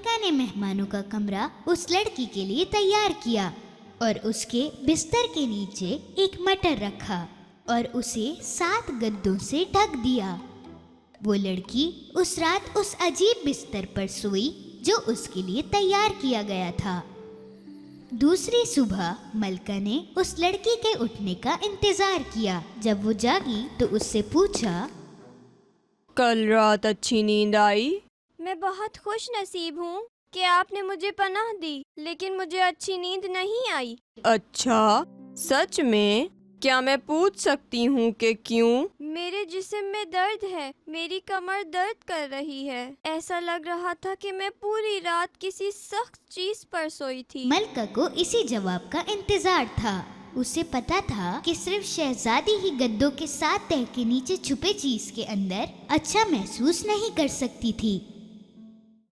मलका ने मेहमानों का कमरा उस लड़की के लिए तैयार किया और उसके बिस्तर के नीचे एक मटर रखा और उसे 7 गद्दों से ढक दिया। वो लड़की उस रात उस अजीब बिस्तर पर सोई जो उसके लिए तैयार किया गया था। दूसरी सुबह मलका ने उस लड़की के उठने का इंतजार किया। जब वो जागी तो उससे पूछा, कल रात अच्छी नींद आई? मैं बहुत खुश नसीब हूँ कि आपने मुझे पनाह दी, लेकिन मुझे अच्छी नींद नहीं आई। अच्छा, सच में? क्या मैं पूछ सकती हूँ कि क्यों? मेरे जिस्म में दर्द है, मेरी कमर दर्द कर रही है। ऐसा लग रहा था कि मैं पूरी रात किसी सख्त चीज पर सोई थी। मलका को इसी जवाब का इंतजार था। उसे पता था कि सिर्फ शहजादी ही गद्दों के 7 तह के नीचे छुपे चीज के अंदर अच्छा महसूस नहीं कर सकती थी।